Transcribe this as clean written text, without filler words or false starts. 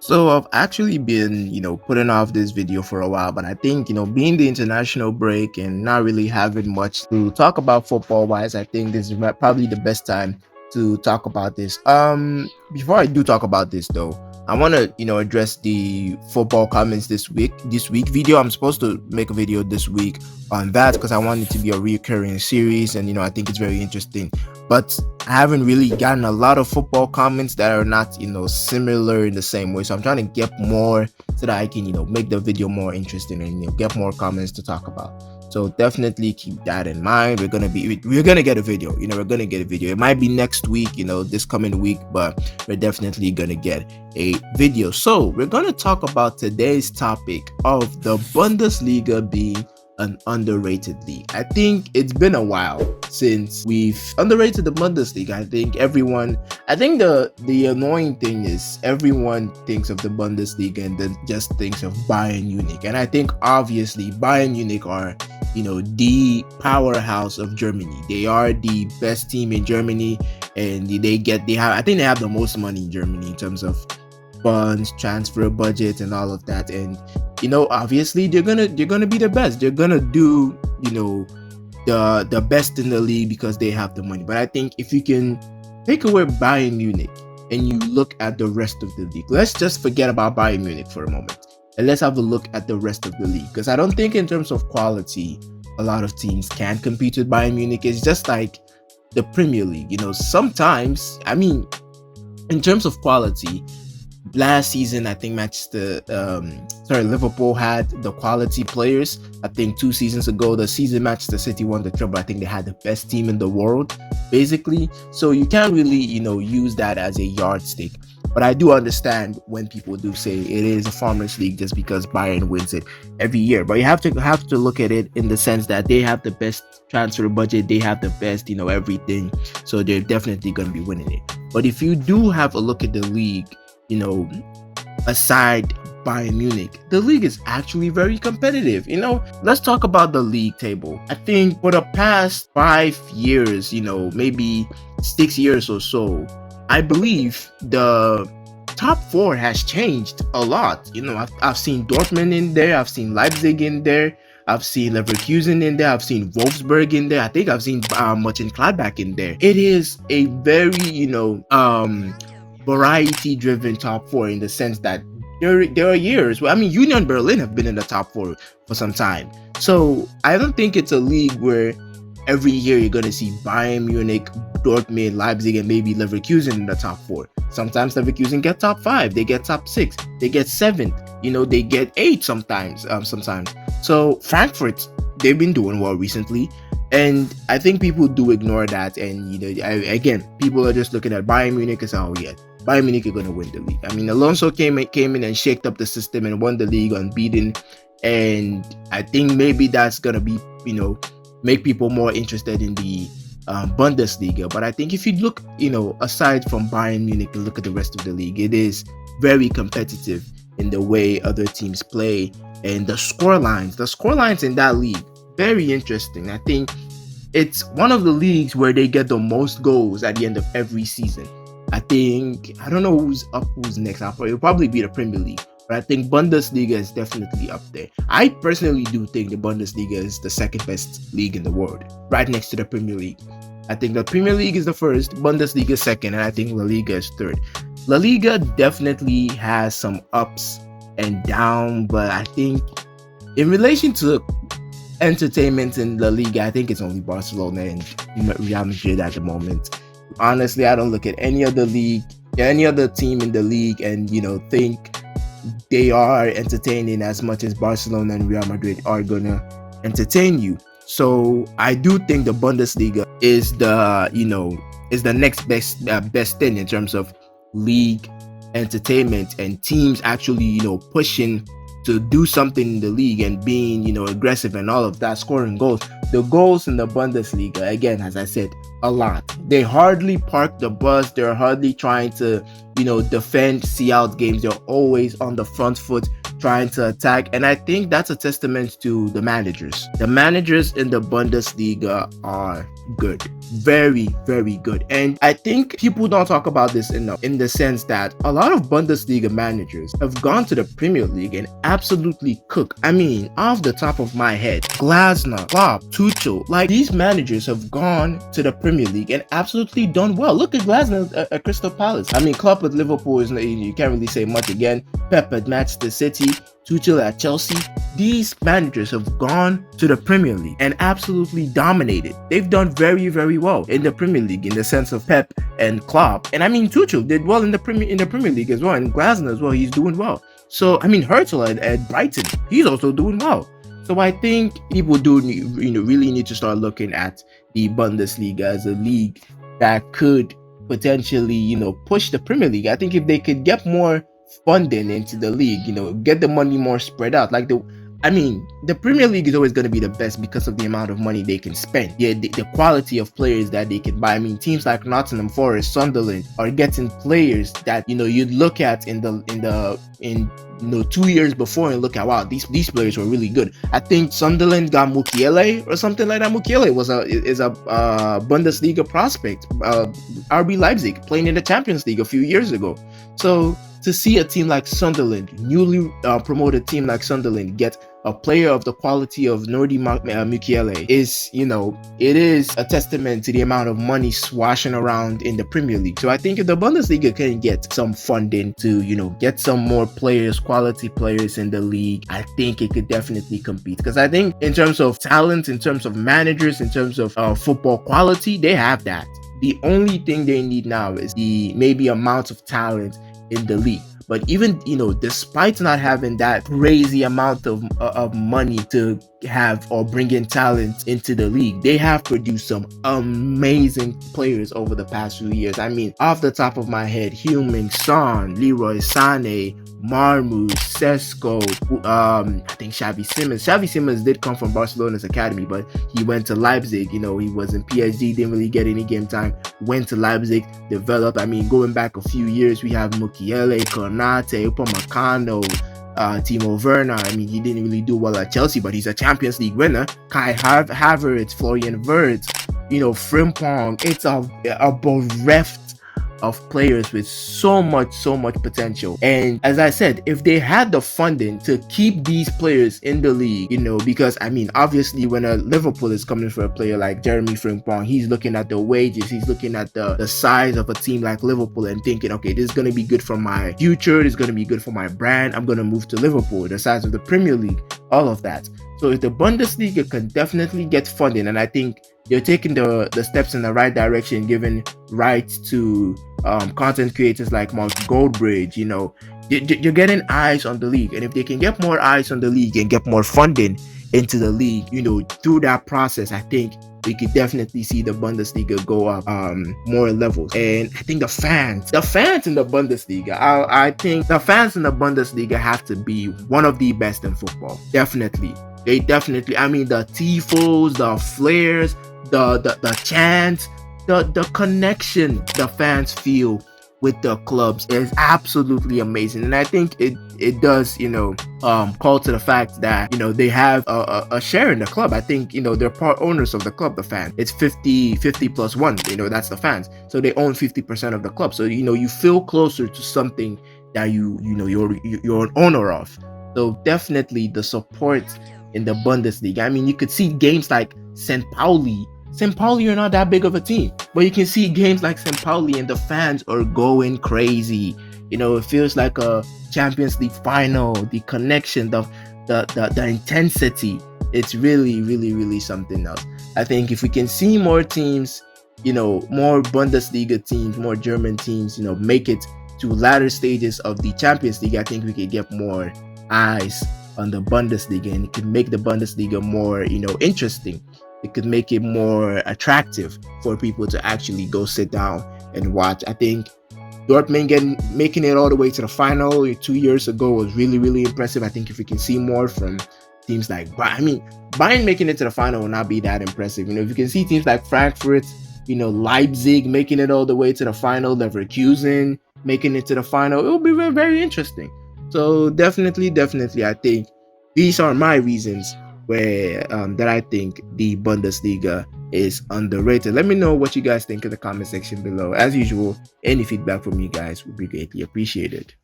So I've actually been, putting off this video for a while, but I think, being the international break and not really having much to talk about football wise, I think this is probably the best time to talk about this. Before I do talk about this though, I want to, address the football comments this week. This week video, I'm supposed to make a video this week on that because I want it to be a recurring series, and I think it's very interesting. But I haven't really gotten a lot of football comments that are not, similar in the same way. So I'm trying to get more so that I can, make the video more interesting and get more comments to talk about. So definitely keep that in mind. We're gonna get a video. We're gonna get a video. It might be next week, this coming week, but we're definitely gonna get a video. So we're gonna talk about today's topic of the Bundesliga being an underrated league. I think it's been a while since we've underrated the Bundesliga. I think the annoying thing is everyone thinks of the Bundesliga and then just thinks of Bayern Munich. And I think obviously Bayern Munich are, the powerhouse of Germany. They are the best team in Germany, and I think they have the most money in Germany in terms of funds, transfer budget, and all of that. And obviously they're gonna be the best. They're gonna do the best in the league because they have the money. But I think if you can take away Bayern Munich and you look at the rest of the league, let's just forget about Bayern Munich for a moment and let's have a look at the rest of the league, because I don't think in terms of quality a lot of teams can compete with Bayern Munich. It's just like the Premier League. Sometimes, I mean, in terms of quality, last season I think Liverpool had the quality players. I think 2 seasons ago, the season Manchester City won the treble. I think they had the best team in the world, basically. So you can't really use that as a yardstick. But I do understand when people do say it is a farmers league just because Bayern wins it every year. But you have to look at it in the sense that they have the best transfer budget, they have the best everything, so they're definitely going to be winning it. But if you do have a look at the league, aside Bayern Munich, the league is actually very competitive. Let's talk about the league table. I think for the past 5 years, maybe 6 years or so, I believe the top 4 has changed a lot. I've seen Dortmund in there, I've seen Leipzig in there, I've seen Leverkusen in there, I've seen Wolfsburg in there, I think I've seen Mönchengladbach in there. It is a very, variety-driven top 4 in the sense that there are years where, Union Berlin have been in the top 4 for some time. So I don't think it's a league where every year you're going to see Bayern Munich, Dortmund, Leipzig, and maybe Leverkusen in the top 4. Sometimes Leverkusen get top 5, they get top 6, they get 7th, they get 8 sometimes. So Frankfurt, they've been doing well recently. And I think people do ignore that. And, again, people are just looking at Bayern Munich and say, oh yeah, Bayern Munich are going to win the league. Alonso came in and shaked up the system and won the league unbeaten. And I think maybe that's going to be, make people more interested in the Bundesliga. But I think if you look, aside from Bayern Munich and look at the rest of the league, it is very competitive in the way other teams play. And the scorelines in that league, very interesting. I think it's one of the leagues where they get the most goals at the end of every season. I don't know who's up, who's next. It'll probably be the Premier League, but I think Bundesliga is definitely up there. I personally do think the Bundesliga is the second best league in the world, right next to the Premier League. I think the Premier League is the first, Bundesliga is second, and I think La Liga is third. La Liga definitely has some ups and downs, but I think in relation to entertainment in La Liga, I think it's only Barcelona and Real Madrid at the moment. Honestly, I don't look at any other team in the league and think they are entertaining as much as Barcelona and Real Madrid are gonna entertain you. So I do think the Bundesliga is the next best thing in terms of league entertainment and teams actually pushing to do something in the league and being aggressive and all of that, scoring goals. The goals in the Bundesliga, again, as I said, a lot. They hardly park the bus. They're hardly trying to defend, see out games. They're always on the front foot trying to attack. And I think that's a testament to the managers. The managers in the Bundesliga are good. Very, very good. And I think people don't talk about this enough, in the sense that a lot of Bundesliga managers have gone to the Premier League and absolutely cooked. I mean, off the top of my head, Glasner, Klopp, Tuchel, like these managers have gone to the Premier League and absolutely done well. Look at Glasner at Crystal Palace. I mean, Klopp at Liverpool is, you can't really say much again. Pep at Manchester City, Tuchel at Chelsea. These managers have gone to the Premier League and absolutely dominated. They've done very, very well in the Premier League, in the sense of Pep and Klopp. And I mean, Tuchel did well in the Premier League as well, and Glasner as well. He's doing well. So I mean, Herzl at Brighton, he's also doing well. So I think people do, really need to start looking at the Bundesliga as a league that could potentially, push the Premier League. I think if they could get more funding into the league, get the money more spread out. The Premier League is always going to be the best because of the amount of money they can spend. Yeah, the quality of players that they can buy. I mean, teams like Nottingham Forest, Sunderland are getting players that you'd look at in 2 years before and look at, wow, these players were really good. I think Sunderland got Musiala or something like that. Musiala is a Bundesliga prospect. RB Leipzig playing in the Champions League a few years ago. So to see a team like Sunderland, newly promoted team like Sunderland, get a player of the quality of Nordi Musiala is, it is a testament to the amount of money swashing around in the Premier League. So I think if the Bundesliga can get some funding to, get some more players, quality players in the league, I think it could definitely compete. Because I think in terms of talent, in terms of managers, in terms of football quality, they have that. The only thing they need now is the maybe amount of talent in the league. But even, despite not having that crazy amount of money to have or bring in talent into the league, they have produced some amazing players over the past few years. I mean, off the top of my head, Heung-min Son, Leroy Sané, Marmoush, Sesko, I think Xavi Simons. Xavi Simons did come from Barcelona's academy, but he went to Leipzig. He was in PSG, didn't really get any game time. Went to Leipzig, developed. I mean, going back a few years, we have Mukiele, Konate, Upamecano, Timo Werner. I mean, he didn't really do well at Chelsea, but he's a Champions League winner. Kai Havertz, Florian Wirtz, Frimpong. It's a bereft of players with so much potential. And as I said, if they had the funding to keep these players in the league, because I mean, obviously when a Liverpool is coming for a player like Jeremy Frimpong, he's looking at the wages, he's looking at the size of a team like Liverpool and thinking, okay, this is going to be good for my future, this is going to be good for my brand, I'm going to move to Liverpool, the size of the Premier League, all of that. So if the Bundesliga can definitely get funding, and I think they're taking the steps in the right direction, giving rights to content creators like Mark Goldbridge, you're getting eyes on the league. And if they can get more eyes on the league and get more funding into the league, through that process, I think we could definitely see the Bundesliga go up more levels. And I think the fans in the Bundesliga, I think the fans in the Bundesliga have to be one of the best in football. Definitely. They definitely, I mean, the tifos, the flares, the chants, the connection the fans feel with the clubs is absolutely amazing. And I think it does, call to the fact that, they have a share in the club. I think, they're part owners of the club, the fans. It's 50 plus 1, that's the fans. So they own 50% of the club. So, you feel closer to something that you're an owner of. So definitely the support in the Bundesliga. I mean, you could see games like St. Pauli. St. Pauli are not that big of a team, but you can see games like St. Pauli and the fans are going crazy. It feels like a Champions League final. The connection, the intensity. It's really, really, really something else. I think if we can see more teams, more Bundesliga teams, more German teams, make it to latter stages of the Champions League, I think we could get more eyes on the Bundesliga, and it could make the Bundesliga more, interesting. It could make it more attractive for people to actually go sit down and watch. I think Dortmund making it all the way to the final 2 years ago was really, really impressive. I think if we can see more from teams like Bayern making it to the final will not be that impressive. If you can see teams like Frankfurt, Leipzig making it all the way to the final, Leverkusen making it to the final, it will be very, very interesting. So definitely, I think these are my reasons where that I think the Bundesliga is underrated. Let me know what you guys think in the comment section below. As usual, any feedback from you guys would be greatly appreciated.